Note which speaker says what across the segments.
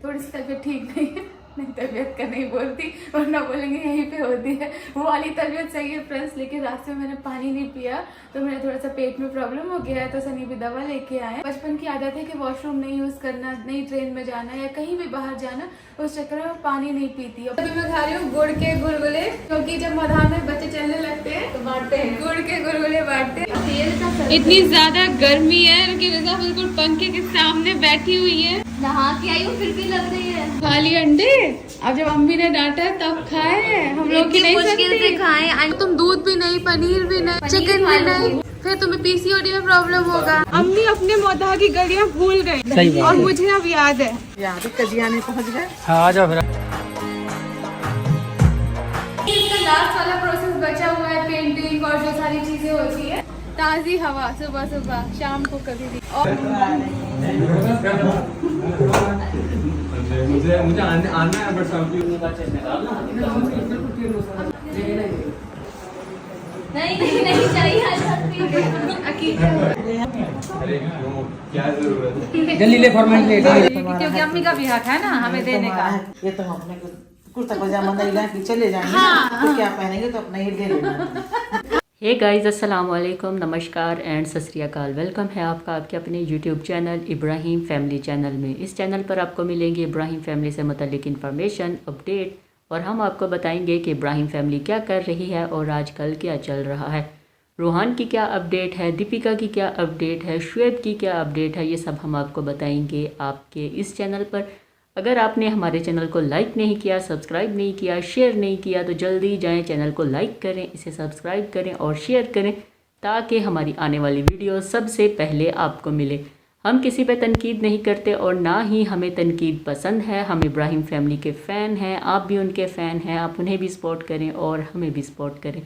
Speaker 1: थोड़ी सी तबीयत ठीक नहीं है, नहीं तबीयत का नहीं बोलती वरना बोलेंगे यहीं पे होती है। वो वाली तबीयत सही है फ्रेंड्स, लेकिन रास्ते में मैंने पानी नहीं पिया तो मेरा थोड़ा सा पेट में प्रॉब्लम हो गया है। तो सनी भी दवा लेके आए। बचपन की आदत है कि वॉशरूम नहीं यूज करना, नहीं ट्रेन में जाना या कहीं भी बाहर जाना, उस चक्कर में पानी नहीं पीती। अभी मैं खा रही हूँ गुड़ के गुलगुले, क्योंकि जब मैदान में बच्चे चलने लगते हैं तो बांटते हैं, गुड़ के गुलगुले बांटते हैं। इतनी ज्यादा गर्मी है कि रज़ा बिल्कुल पंखे के सामने बैठी हुई है,
Speaker 2: नहा के आई हूँ फिर भी लग रही है।
Speaker 1: खाली अंडे। अब जब अम्मी ने डांटा तब खाए हैं, हम लोग की नहीं
Speaker 2: मुश्किल से खाए।
Speaker 1: तुम दूध भी नहीं, पनीर भी नहीं, चिकन भी नहीं, फिर तुम्हें पीसीओडी में प्रॉब्लम होगा। अम्मी अपने मौदा की गलियां भूल गई और मुझे अब याद है।
Speaker 3: कजियाने पहुंच गए।
Speaker 4: हाँ आ जाओ फिर।
Speaker 1: इसका लास्ट वाला प्रोसेस बचा हुआ है, पेंटिंग और जो सारी चीजें होती है। ताज़ी हवा सुबह सुबह, शाम को कभी भी। और
Speaker 4: मुझे आना है बट
Speaker 2: नहीं चाहिए।
Speaker 4: क्या जरूरत है?
Speaker 5: जल्दी ले फॉर्मेट ले।
Speaker 3: क्योंकि अम्मी का भी हक है ना हमें देने का। ये तो हम अपने कुर्ता पजामा नहीं ला के चले जाएंगे तो क्या पहनेंगे, तो अपना ही ले लेना।
Speaker 6: हे गाइस, अस्सलाम वालेकुम, नमस्कार एंड सत श्री अकाल। वेलकम है आपका आपके अपने YouTube channel Ibrahim family channel में। इस चैनल पर आपको मिलेंगे इब्राहिम फैमिली से मुतल्लिक इन्फॉर्मेशन, अपडेट, और हम आपको बताएंगे कि इब्राहिम फैमिली क्या कर रही है और आजकल क्या चल रहा है। रूहान की क्या अपडेट है, दीपिका की क्या अपडेट है, शुएब की क्या अपडेट है, ये सब हम आपको बताएंगे आपके इस चैनल पर। अगर आपने हमारे चैनल को लाइक नहीं किया, सब्सक्राइब नहीं किया, शेयर नहीं किया तो जल्दी जाएं, चैनल को लाइक करें, इसे सब्सक्राइब करें और शेयर करें ताकि हमारी आने वाली वीडियो सबसे पहले आपको मिले। हम किसी पे तनकीद नहीं करते और ना ही हमें तनकीद पसंद है। हम इब्राहिम फैमिली के फ़ैन हैं, आप भी उनके फ़ैन हैं, आप उन्हें भी सपोर्ट करें और हमें भी सपोर्ट करें।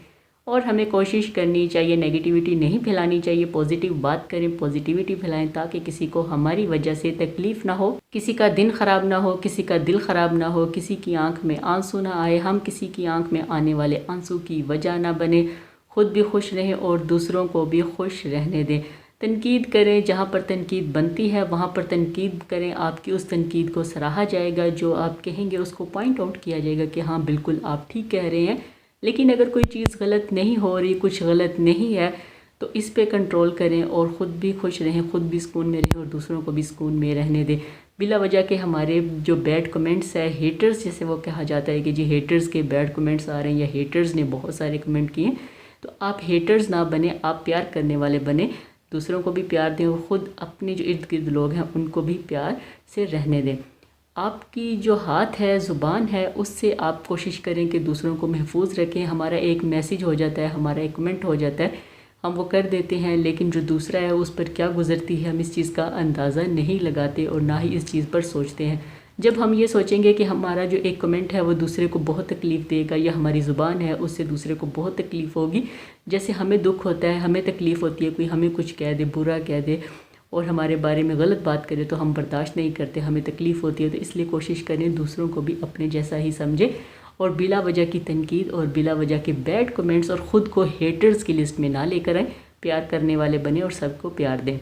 Speaker 6: और हमें कोशिश करनी चाहिए, नेगेटिविटी नहीं फैलानी चाहिए, पॉजिटिव बात करें, पॉजिटिविटी फैलाएं ताकि किसी को हमारी वजह से तकलीफ़ ना हो, किसी का दिन ख़राब ना हो, किसी का दिल ख़राब ना हो, किसी की आंख में आंसू ना आए, हम किसी की आंख में आने वाले आंसू की वजह ना बने, खुद भी खुश रहें और दूसरों को भी खुश रहने दें। तनकीद करें, जहाँ पर तनकीद बनती है वहाँ पर तनकीद करें, आपकी उस तनकीद को सराहा जाएगा, जो आप कहेंगे उसको पॉइंट आउट किया जाएगा कि हाँ बिल्कुल आप ठीक कह रहे हैं। लेकिन अगर कोई चीज़ गलत नहीं हो रही, कुछ गलत नहीं है, तो इस पे कंट्रोल करें और ख़ुद भी खुश रहें, ख़ुद भी सुकून में रहें और दूसरों को भी सुकून में रहने दें। बिला वजह के हमारे जो बैड कमेंट्स है, हेटर्स जैसे वो कहा जाता है कि जी हेटर्स के बैड कमेंट्स आ रहे हैं या हेटर्स ने बहुत सारे कमेंट किए हैं, तो आप हेटर्स ना बने, आप प्यार करने वाले बने, दूसरों को भी प्यार दें और ख़ुद अपने जो इर्द गिर्द लोग हैं उनको भी प्यार से रहने दें। आपकी जो हाथ है, ज़ुबान है, उससे आप कोशिश करें कि दूसरों को महफूज रखें। हमारा एक मैसेज हो जाता है, हमारा एक कमेंट हो जाता है, हम वो कर देते हैं, लेकिन जो दूसरा है उस पर क्या गुजरती है हम इस चीज़ का अंदाज़ा नहीं लगाते और ना ही इस चीज़ पर सोचते हैं। जब हम ये सोचेंगे कि हमारा जो एक कमेंट है वो दूसरे को बहुत तकलीफ़ देगा या हमारी ज़ुबान है उससे दूसरे को बहुत तकलीफ़ होगी, जैसे हमें दुख होता है, हमें तकलीफ़ होती है, कोई हमें कुछ कह दे, बुरा कह दे और हमारे बारे में गलत बात करे तो हम बर्दाश्त नहीं करते, हमें तकलीफ़ होती है। तो इसलिए कोशिश करें दूसरों को भी अपने जैसा ही समझें और बिला वजह की तनकीद और बिला वजह के बैड कमेंट्स और ख़ुद को हेटर्स की लिस्ट में ना लेकर आएँ, प्यार करने वाले बने और सबको प्यार दें।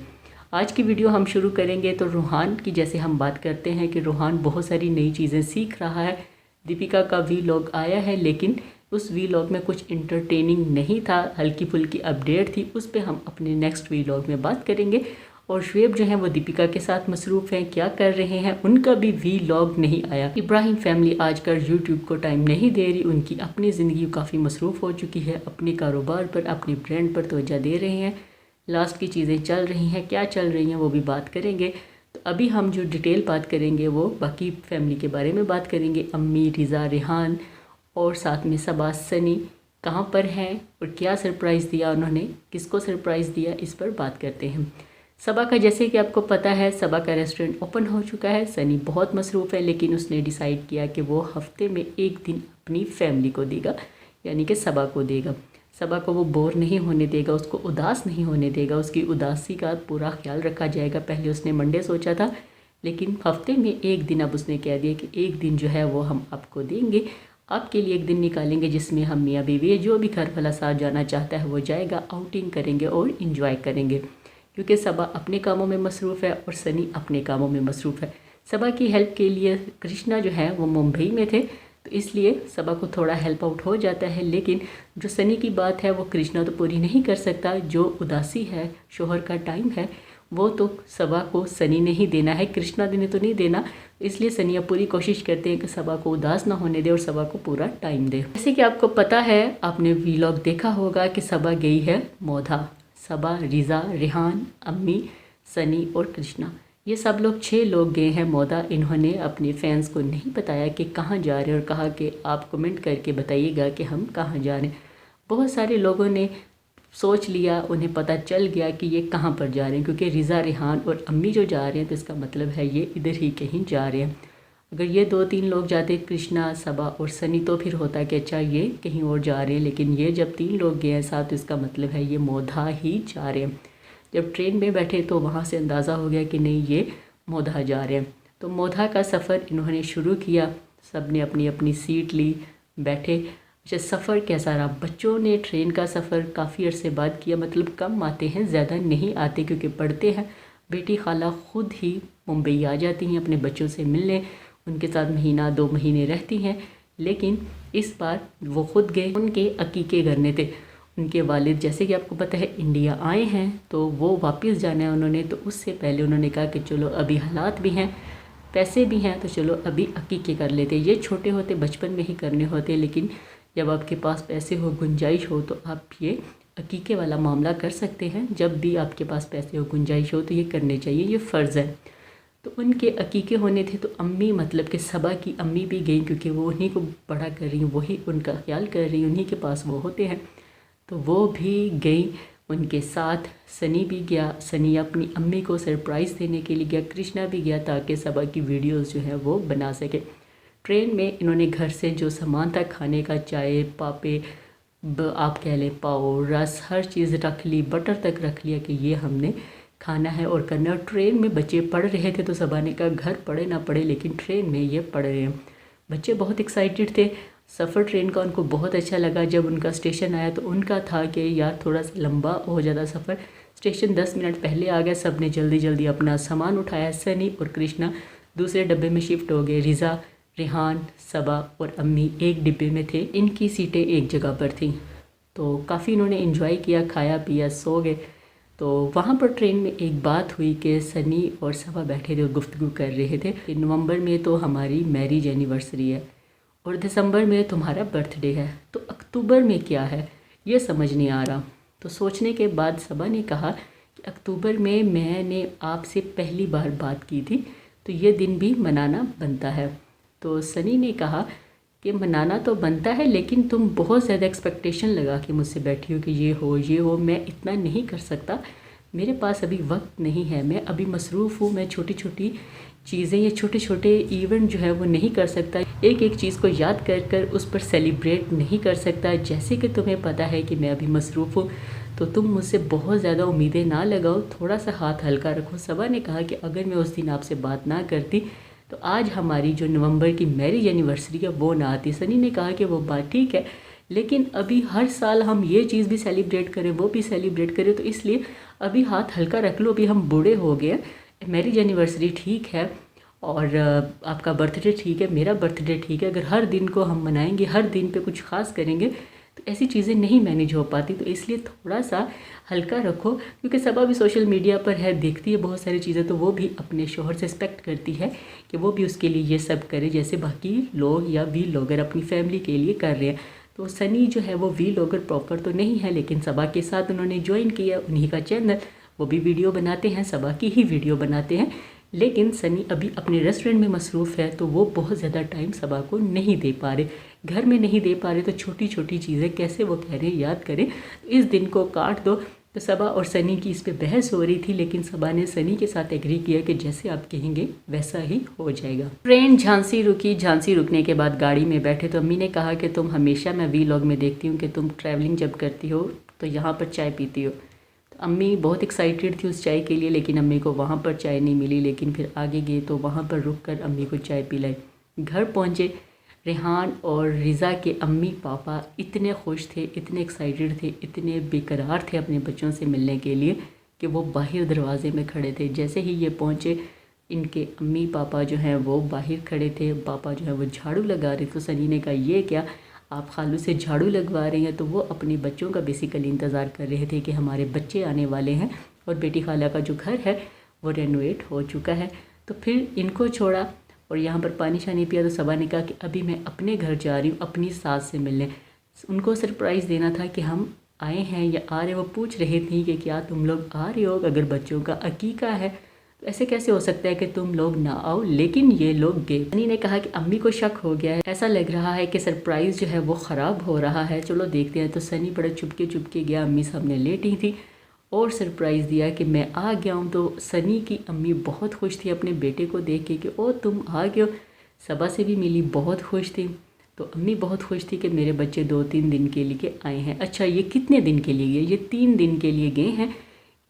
Speaker 6: आज की वीडियो हम शुरू करेंगे तो रूहान की जैसे हम बात करते हैं कि रूहान बहुत सारी नई चीज़ें सीख रहा है। दीपिका का वीलॉग आया है लेकिन उस वीलॉग में कुछ इंटरटेनिंग नहीं था, हल्की फुल्की अपडेट थी, उस पर हम अपने नेक्स्ट वीलॉग में बात करेंगे। और शुएब जो हैं वो दीपिका के साथ मसरूफ़ हैं, क्या कर रहे हैं, उनका भी वीलॉग नहीं आया। इब्राहिम फैमिली आजकल यूट्यूब को टाइम नहीं दे रही, उनकी अपनी ज़िंदगी काफ़ी मसरूफ़ हो चुकी है, अपने कारोबार पर, अपने ब्रांड पर तवज्जो दे रहे हैं। लास्ट की चीज़ें चल रही हैं, क्या चल रही हैं वो भी बात करेंगे। तो अभी हम जो डिटेल बात करेंगे वो बाकी फैमिली के बारे में बात करेंगे। अम्मी, रिज़ा, रेहान और साथ में सबा, सनी कहाँ पर हैं और क्या सरप्राइज़ दिया उन्होंने, किसको सरप्राइज़ दिया, इस पर बात करते हैं। सबा का जैसे कि आपको पता है सबा का रेस्टोरेंट ओपन हो चुका है। सनी बहुत मसरूफ़ है लेकिन उसने डिसाइड किया कि वो हफ्ते में एक दिन अपनी फैमिली को देगा, यानी कि सबा को देगा। सबा को वो बोर नहीं होने देगा, उसको उदास नहीं होने देगा, उसकी उदासी का पूरा ख्याल रखा जाएगा। पहले उसने मंडे सोचा था लेकिन हफ्ते में एक दिन अब उसने कह दिया कि एक दिन जो है वो हम आपको देंगे, आपके लिए एक दिन निकालेंगे जिसमें हम मियाँ बीवी जो भी घर वाला साथ जाना चाहता है वो जाएगा, आउटिंग करेंगे और इन्जॉय करेंगे। क्योंकि सबा अपने कामों में मसरूफ़ है और सनी अपने कामों में मसरूफ़ है। सबा की हेल्प के लिए कृष्णा जो है वो मुंबई में थे, तो इसलिए सबा को थोड़ा हेल्प आउट हो जाता है। लेकिन जो सनी की बात है वो कृष्णा तो पूरी नहीं कर सकता। जो उदासी है, शोहर का टाइम है, वो तो सबा को सनी ने ही देना है, कृष्णा ने तो नहीं देना। इसलिए सनी अब पूरी कोशिश करते हैं कि सबा को उदास ना होने दे और सबा को पूरा टाइम दे। जैसे कि आपको पता है, आपने व्लॉग देखा होगा कि सबा गई है मोधा। सबा, रिज़ा, रेहान, अम्मी, सनी और कृष्णा, ये सब लोग 6 लोग गए हैं मोधा। इन्होंने अपने फैंस को नहीं बताया कि कहाँ जा रहे हैं और कहा कि आप कमेंट करके बताइएगा कि हम कहाँ जा रहे हैं। बहुत सारे लोगों ने सोच लिया, उन्हें पता चल गया कि ये कहाँ पर जा रहे हैं, क्योंकि रिज़ा, रेहान और अम्मी जो जा रहे हैं तो इसका मतलब है ये इधर ही कहीं जा रहे हैं। अगर ये 2-3 लोग जाते, कृष्णा, सबा और सनी, तो फिर होता कि अच्छा ये कहीं और जा रहे हैं। लेकिन ये जब 3 लोग गए हैं साथ, तो इसका मतलब है ये मोधा ही जा रहे हैं। जब ट्रेन में बैठे तो वहाँ से अंदाज़ा हो गया कि नहीं, ये मोधा जा रहे हैं। तो मोधा का सफ़र इन्होंने शुरू किया। सब ने अपनी अपनी सीट ली, बैठे। अच्छा, सफ़र कैसा रहा? बच्चों ने ट्रेन का सफ़र काफ़ी अरसे बाद किया, मतलब कम आते हैं, ज़्यादा नहीं आते क्योंकि पढ़ते हैं। बेटी खाला खुद ही मुंबई आ जाती हैं अपने बच्चों से मिलने, उनके साथ महीना 2 महीने रहती हैं। लेकिन इस बार वो खुद गए, उनके अकीके करने थे। उनके वालिद, जैसे कि आपको पता है, इंडिया आए हैं, तो वो वापस जाना है उन्होंने। तो उससे पहले उन्होंने कहा कि चलो अभी हालात भी हैं, पैसे भी हैं, तो चलो अभी अकीके कर लेते। ये छोटे होते बचपन में ही करने होते, लेकिन जब आपके पास पैसे हो, गुंजाइश हो, तो आप ये अकीके वाला मामला कर सकते हैं। जब भी आपके पास पैसे हो, गुंजाइश हो, तो ये करने चाहिए, ये फ़र्ज़ है। तो उनके अकीके होने थे, तो अम्मी, मतलब कि सबा की अम्मी भी गई, क्योंकि वो उन्हीं को बड़ा कर रही हैं, वही उनका ख्याल कर रही हैं, उन्हीं के पास वो होते हैं। तो वो भी गई उनके साथ। सनी भी गया, सनी अपनी अम्मी को सरप्राइज़ देने के लिए गया। कृष्णा भी गया ताकि सबा की वीडियोस जो है वो बना सके। ट्रेन में इन्होंने घर से जो सामान था खाने का, चाय, पापे, आप कह लें पाव, रस, हर चीज़ रख ली, बटर तक रख लिया कि ये हमने खाना है और करना। और ट्रेन में बच्चे पढ़ रहे थे, तो सबा ने कहा घर पढ़े ना पढ़े, लेकिन ट्रेन में ये पढ़ रहे हैं। बच्चे बहुत एक्साइटेड थे। सफ़र ट्रेन का उनको बहुत अच्छा लगा। जब उनका स्टेशन आया तो उनका था कि यार थोड़ा सा लंबा हो जाता सफ़र। स्टेशन 10 मिनट पहले आ गया। सब ने जल्दी जल्दी अपना सामान उठाया। सनी और कृष्णा दूसरे डब्बे में शिफ्ट हो गए। रिज़ा, रेहान, सबा और अम्मी एक डिब्बे में थे। इनकी सीटें एक जगह पर थीं। तो काफ़ी इन्होंने एंजॉय किया, खाया पिया, सो गए। तो वहाँ पर ट्रेन में एक बात हुई कि सनी और सबा बैठे थे और गुफ्तगू कर रहे थे कि नवंबर में तो हमारी मैरिज एनिवर्सरी है और दिसंबर में तुम्हारा बर्थडे है, तो अक्टूबर में क्या है ये समझ नहीं आ रहा। तो सोचने के बाद सबा ने कहा कि अक्टूबर में मैंने आपसे पहली बार बात की थी, तो ये दिन भी मनाना बनता है। तो सनी ने कहा कि मनाना तो बनता है, लेकिन तुम बहुत ज़्यादा एक्सपेक्टेशन लगा के मुझसे बैठी हो कि ये हो, मैं इतना नहीं कर सकता, मेरे पास अभी वक्त नहीं है, मैं अभी मसरूफ़ हूँ, मैं छोटी छोटी चीज़ें या छोटे छोटे इवेंट जो है वो नहीं कर सकता, एक एक चीज़ को याद कर कर उस पर सेलिब्रेट नहीं कर सकता। जैसे कि तुम्हें पता है कि मैं अभी मसरूफ़ हूँ, तो तुम मुझसे बहुत ज़्यादा उम्मीदें ना लगाओ, थोड़ा सा हाथ हल्का रखो। सबा ने कहा कि अगर मैं उस दिन आपसे बात ना करती तो आज हमारी जो नवंबर की मैरिज एनिवर्सरी है वो ना आती। सनी ने कहा कि वो बात ठीक है, लेकिन अभी हर साल हम ये चीज़ भी सेलिब्रेट करें, वो भी सेलिब्रेट करें, तो इसलिए अभी हाथ हल्का रख लो, अभी हम बूढ़े हो गए। मैरिज एनिवर्सरी ठीक है और आपका बर्थडे ठीक है, मेरा बर्थडे ठीक है, अगर हर दिन को हम मनाएंगे, हर दिन पे कुछ ख़ास करेंगे, तो ऐसी चीज़ें नहीं मैनेज हो पाती। तो इसलिए थोड़ा सा हल्का रखो, क्योंकि सबा भी सोशल मीडिया पर है, देखती है बहुत सारी चीज़ें, तो वो भी अपने शोहर से एक्सपेक्ट करती है कि वो भी उसके लिए ये सब करे जैसे बाकी लोग या व्लॉगर अपनी फैमिली के लिए कर रहे हैं। तो सनी जो है वो व्लॉगर प्रॉपर तो नहीं है, लेकिन सबा के साथ उन्होंने ज्वाइन किया, उन्हीं का चैनल, वो भी वीडियो बनाते हैं, सबा की ही वीडियो बनाते हैं। लेकिन सनी अभी अपने रेस्टोरेंट में मसरूफ़ है, तो वो बहुत ज़्यादा टाइम सबा को नहीं दे पा रहे, घर में नहीं दे पा रहे, तो छोटी छोटी चीज़ें कैसे वो कह रहे हैं याद करें, तो इस दिन को काट दो। तो सबा और सनी की इस पे बहस हो रही थी, लेकिन सबा ने सनी के साथ एग्री किया कि जैसे आप कहेंगे वैसा ही हो जाएगा। ट्रेन झांसी रुकी, झांसी रुकने के बाद गाड़ी में बैठे तो अम्मी ने कहा कि तुम हमेशा, मैं व्लॉग में देखती हूँ कि तुम ट्रैवलिंग जब करती हो तो यहाँ पर चाय पीती हो। तो अम्मी बहुत एक्साइटेड थी उस चाय के लिए, लेकिन अम्मी को वहाँ पर चाय नहीं मिली, लेकिन फिर आगे गए तो वहाँ पर रुक कर अम्मी को चाय पिलाई। घर पहुँचे, रेहान और रिज़ा के अम्मी पापा इतने खुश थे, इतने एक्साइटेड थे, इतने बेकरार थे अपने बच्चों से मिलने के लिए कि वो बाहर दरवाजे में खड़े थे। जैसे ही ये पहुँचे, इनके अम्मी पापा जो हैं वो बाहर खड़े थे, पापा जो है वो झाड़ू लगा रहे। तो सनी ने कहा ये क्या, आप खालू से झाड़ू लगवा रहे हैं। तो वो अपने बच्चों का बेसिकली इंतज़ार कर रहे थे कि हमारे बच्चे आने वाले हैं और बेटी खाला का जो घर है वो रेनोवेट हो चुका है। तो फिर इनको छोड़ा और यहाँ पर पानी शानी पिया। तो सबा ने कहा कि अभी मैं अपने घर जा रही हूँ अपनी सास से मिलने। उनको सरप्राइज़ देना था कि हम आए हैं या आ रहे। वो पूछ रहे थे कि क्या तुम लोग आ रहे हो, अगर बच्चों का अकीका है तो ऐसे कैसे हो सकता है कि तुम लोग ना आओ, लेकिन ये लोग गए। सनी ने कहा कि अम्मी को शक हो गया है, ऐसा लग रहा है कि सरप्राइज़ जो है वो ख़राब हो रहा है, चलो देखते हैं। तो सनी बड़ा चुपके चुपके गया, अम्मी सामने लेटी थी और सरप्राइज़ दिया कि मैं आ गया हूँ। तो सनी की अम्मी बहुत खुश थी अपने बेटे को देख के कि ओ तुम आ गए हो। सबा से भी मिली, बहुत खुश थी। तो अम्मी बहुत खुश थी कि मेरे बच्चे 2-3 दिन के लिए आए हैं। अच्छा ये कितने दिन के लिए गए, ये 3 दिन के लिए गए हैं।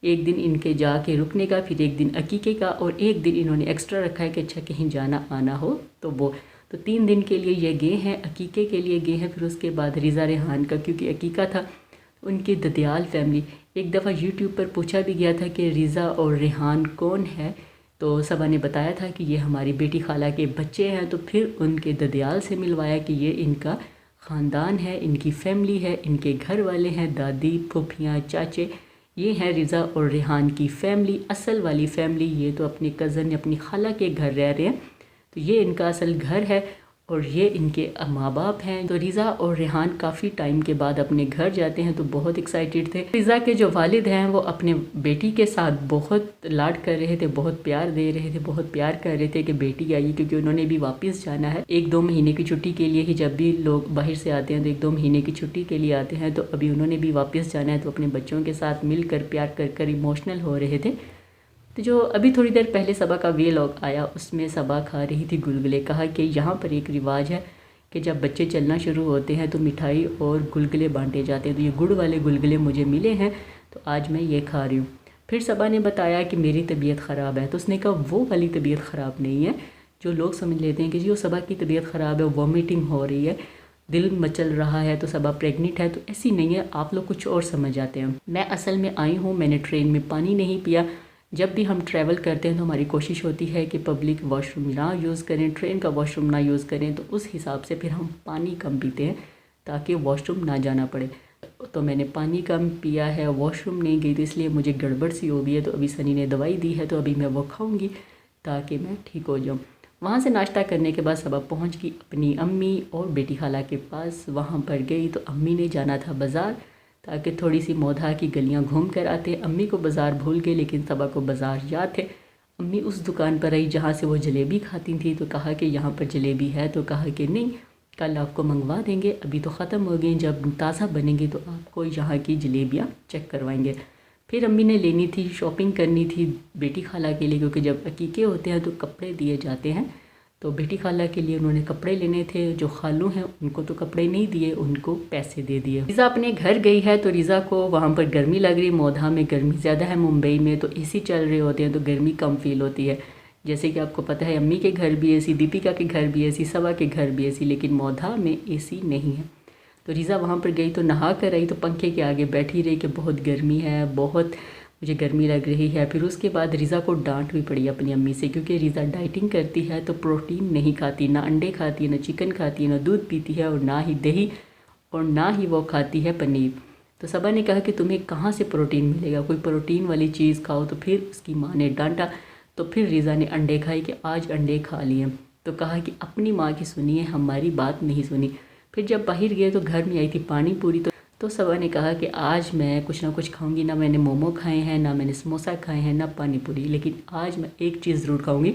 Speaker 6: एक दिन इनके जाके रुकने का, फिर एक दिन अकीके का और एक दिन इन्होंने एक्स्ट्रा रखा है कि अच्छा कहीं जाना आना हो तो वो। तो 3 दिन के लिए ये गए हैं, अकीके के लिए गए हैं। फिर उसके बाद रिज़ा रेहान का क्योंकि अकीका था, उनकी ददयाल फैमिली। एक दफ़ा यूट्यूब पर पूछा भी गया था कि रिज़ा और रेहान कौन है, तो सबा ने बताया था कि ये हमारी बेटी खाला के बच्चे हैं। तो फिर उनके ददयाल से मिलवाया कि ये इनका ख़ानदान है, इनकी फैमिली है, इनके घर वाले हैं, दादी फूफियाँ चाचे, ये हैं रिज़ा और रेहान की फैमिली, असल वाली फैमिली। ये तो अपने कज़न अपनी खाला के घर रह रहे हैं, तो ये इनका असल घर है और ये इनके माँ बाप हैं। तो रिज़ा और रेहान काफ़ी टाइम के बाद अपने घर जाते हैं तो बहुत एक्साइटेड थे। रिज़ा के जो वालिद हैं वो अपने बेटी के साथ बहुत लाड कर रहे थे, बहुत प्यार दे रहे थे, बहुत प्यार कर रहे थे कि बेटी आई, क्योंकि उन्होंने भी वापस जाना है 1-2 महीने की छुट्टी के लिए ही। जब भी लोग बाहर से आते हैं तो 1-2 महीने की छुट्टी के लिए आते हैं, तो अभी उन्होंने भी वापस जाना है। तो अपने बच्चों के साथ मिलकर प्यार कर इमोशनल हो रहे थे। तो जो अभी थोड़ी देर पहले सबा का व्लॉग आया उसमें सबा खा रही थी गुलगुले। कहा कि यहाँ पर एक रिवाज है कि जब बच्चे चलना शुरू होते हैं तो मिठाई और गुलगुले बांटे जाते हैं। तो ये गुड़ वाले गुलगुले मुझे मिले हैं तो आज मैं ये खा रही हूँ। फिर सबा ने बताया कि मेरी तबीयत ख़राब है। तो उसने कहा वो वाली तबीयत ख़राब नहीं है जो लोग समझ लेते हैं कि जी वो सबा की तबीयत ख़राब है, वॉमिटिंग हो रही है, दिल मचल रहा है, तो सबा प्रेग्नेंट है। तो ऐसी नहीं है, आप लोग कुछ और समझ जाते हैं। मैं असल में आई हूँ, मैंने ट्रेन में पानी नहीं पिया। जब भी हम ट्रैवल करते हैं तो हमारी कोशिश होती है कि पब्लिक वॉशरूम ना यूज़ करें, ट्रेन का वॉशरूम ना यूज़ करें। तो उस हिसाब से फिर हम पानी कम पीते हैं ताकि वॉशरूम ना जाना पड़े। तो मैंने पानी कम पिया है, वॉशरूम नहीं गई, तो इसलिए मुझे गड़बड़ सी हो गई है। तो अभी सनी ने दवाई दी है तो अभी मैं वो खाऊंगी ताकि मैं ठीक हो जाऊँ। वहाँ से नाश्ता करने के बाद सबा पहुँच गई अपनी अम्मी और बेटी खाला के पास। वहाँ पर गई तो अम्मी ने जाना था बाज़ार ताकि थोड़ी सी मौधा की गलियां घूम कर आते। अम्मी को बाज़ार भूल गए लेकिन सबा को बाज़ार याद थे। अम्मी उस दुकान पर आई जहाँ से वो जलेबी खाती थी। तो कहा कि यहाँ पर जलेबी है, तो कहा कि नहीं कल आपको मंगवा देंगे, अभी तो ख़त्म हो गई, जब ताज़ा बनेंगी तो आपको यहाँ की जलेबियाँ चेक करवाएंगे। फिर अम्मी ने लेनी थी, शॉपिंग करनी थी बेटी खाला के लिए, क्योंकि जब अकीके होते हैं तो कपड़े दिए जाते हैं। तो बेटी खाला के लिए उन्होंने कपड़े लेने थे। जो खालू हैं उनको तो कपड़े नहीं दिए, उनको पैसे दे दिए। रिज़ा अपने घर गई है तो रिज़ा को वहाँ पर गर्मी लग रही। मौधा में गर्मी ज़्यादा है, मुंबई में तो एसी चल रहे होते हैं तो गर्मी कम फील होती है। जैसे कि आपको पता है अम्मी के घर भी एसी, दीपिका के घर भी एसी, सबा के घर भी एसी, लेकिन मौधा में एसी नहीं है। तो रिज़ा वहाँ पर गई तो नहा कर आई तो पंखे के आगे बैठी रही कि बहुत गर्मी है, बहुत मुझे गर्मी लग रही है। फिर उसके बाद रिज़ा को डांट भी पड़ी अपनी अम्मी से, क्योंकि रिज़ा डाइटिंग करती है तो प्रोटीन नहीं खाती, ना अंडे खाती है, ना चिकन खाती है, ना दूध पीती है और ना ही दही, और ना ही वो खाती है पनीर। तो सबा ने कहा कि तुम्हें कहाँ से प्रोटीन मिलेगा, कोई प्रोटीन वाली चीज़ खाओ। तो फिर उसकी माँ ने डांटा। तो फिर रिज़ा ने अंडे खाए कि आज अंडे खा लिए। तो कहा कि अपनी माँ की सुनिए, हमारी बात नहीं सुनी। फिर जब बाहर गए तो घर में आई थी पानी पूरी। तो सबा ने कहा कि आज मैं कुछ ना कुछ खाऊंगी, ना मैंने मोमो खाए हैं, ना मैंने समोसा खाए हैं, ना पानी पूरी, लेकिन आज मैं एक चीज़ ज़रूर खाऊंगी।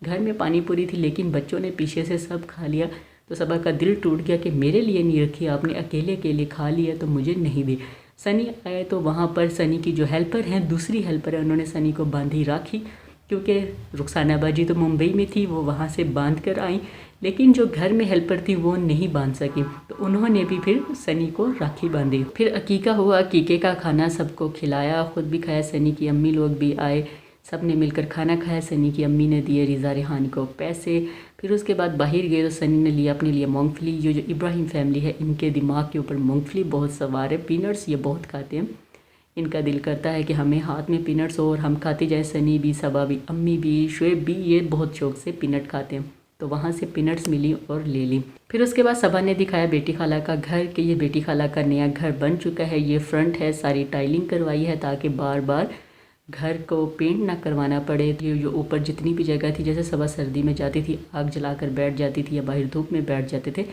Speaker 6: घर में पानी पूरी थी लेकिन बच्चों ने पीछे से सब खा लिया। तो सबा का दिल टूट गया कि मेरे लिए नहीं रखी आपने, अकेले अकेले खा लिया तो मुझे नहीं दी। सनी आए तो वहाँ पर सनी की जो हेल्पर हैं, दूसरी हेल्पर है, उन्होंने सनी को बांधी राखी, क्योंकि रुखसाना बाजी तो मुंबई में थी, वो वहाँ से बांध कर आई, लेकिन जो घर में हेल्पर थी वो नहीं बांध सकी। तो उन्होंने भी फिर सनी को राखी बांधी। फिर अकीका हुआ, अकीके का खाना सबको खिलाया, ख़ुद भी खाया, सनी की अम्मी लोग भी आए, सब ने मिलकर खाना खाया। सनी की अम्मी ने दिए रिज़ा रेहान को पैसे। फिर उसके बाद बाहर गए तो सनी ने लिया अपने लिए मूँगफली। जो इब्राहिम फैमिली है इनके दिमाग के ऊपर मूँगफली बहुत सवार है, पीनट्स ये बहुत खाते हैं। इनका दिल करता है कि हमें हाथ में पीनट्स हो और हम खाते जाएं। सनी भी, सबा भी, अम्मी भी, शुएब भी, ये बहुत शौक से पीनट खाते हैं। तो वहाँ से पीनट्स मिली और ले ली। फिर उसके बाद सबा ने दिखाया बेटी खाला का घर कि ये बेटी खाला का नया घर बन चुका है। ये फ्रंट है, सारी टाइलिंग करवाई है ताकि बार बार घर को पेंट ना करवाना पड़े। ये जो ऊपर जितनी भी जगह थी, जैसे सबा सर्दी में जाती थी आग जलाकर बैठ जाती थी या बाहर धूप में बैठ जाते थे,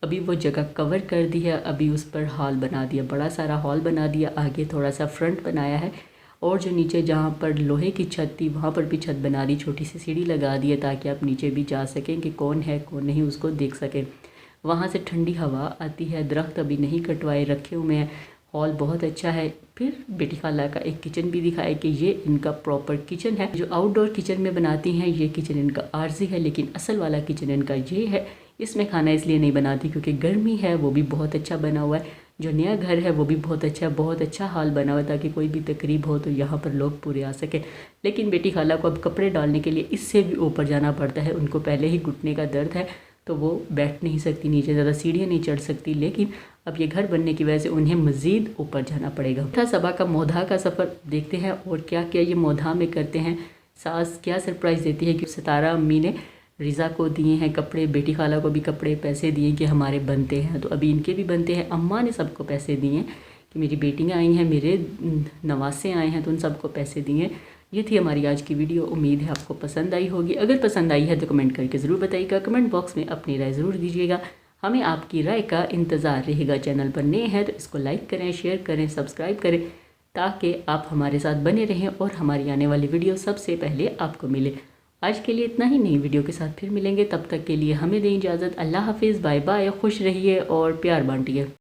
Speaker 6: अभी वो जगह कवर कर दी है। अभी उस पर हॉल बना दिया, बड़ा सारा हॉल बना दिया। आगे थोड़ा सा फ्रंट बनाया है और जो नीचे जहाँ पर लोहे की छत थी वहाँ पर भी छत बना दी, छोटी सी सीढ़ी लगा दी है ताकि आप नीचे भी जा सकें कि कौन है कौन नहीं उसको देख सकें। वहाँ से ठंडी हवा आती है। दरख्त अभी नहीं कटवाए रखे हुए हैं। हॉल बहुत अच्छा है। फिर बेटी खाला का एक किचन भी दिखाया कि ये इनका प्रॉपर किचन है। जो आउटडोर किचन में बनाती हैं ये किचन इनका आर्जी है, लेकिन असल वाला किचन इनका ये है। इसमें खाना इसलिए नहीं बनाती क्योंकि गर्मी है। वो भी बहुत अच्छा बना हुआ है। जो नया घर है वो भी बहुत अच्छा हाल बना हुआ है ताकि कोई भी तकरीब हो तो यहाँ पर लोग पूरे आ सके। लेकिन बेटी खाला को अब कपड़े डालने के लिए इससे भी ऊपर जाना पड़ता है। उनको पहले ही घुटने का दर्द है तो वो बैठ नहीं सकती नीचे, ज़्यादा सीढ़ियाँ नहीं चढ़ सकती। लेकिन अब ये घर बनने की वजह से उन्हें मज़ीद ऊपर जाना पड़ेगा। था सबा का मोधा का सफ़र, देखते हैं और क्या क्या ये मोधा में करते हैं। सास क्या सरप्राइज़ देती है कि सितारा अम्मी ने रिज़ा को दिए हैं कपड़े, बेटी खाला को भी कपड़े, पैसे दिए कि हमारे बनते हैं, तो अभी इनके भी बनते हैं। अम्मा ने सबको पैसे दिए हैं कि मेरी बेटियाँ आई हैं, मेरे नवासे आए हैं तो उन सबको पैसे दिए। ये थी हमारी आज की वीडियो। उम्मीद है आपको पसंद आई होगी। अगर पसंद आई है तो कमेंट करके ज़रूर बताइएगा। कमेंट बॉक्स में अपनी राय ज़रूर दीजिएगा। हमें आपकी राय का इंतज़ार रहेगा। चैनल पर नए हैं तो इसको लाइक करें, शेयर करें, सब्सक्राइब करें ताकि आप हमारे साथ बने रहें और हमारी आने वाली वीडियो सबसे पहले आपको मिले। आज के लिए इतना ही। नई वीडियो के साथ फिर मिलेंगे। तब तक के लिए हमें दें इजाज़त। अल्लाह हाफिज़, बाय बाय। खुश रहिए और प्यार बांटिए।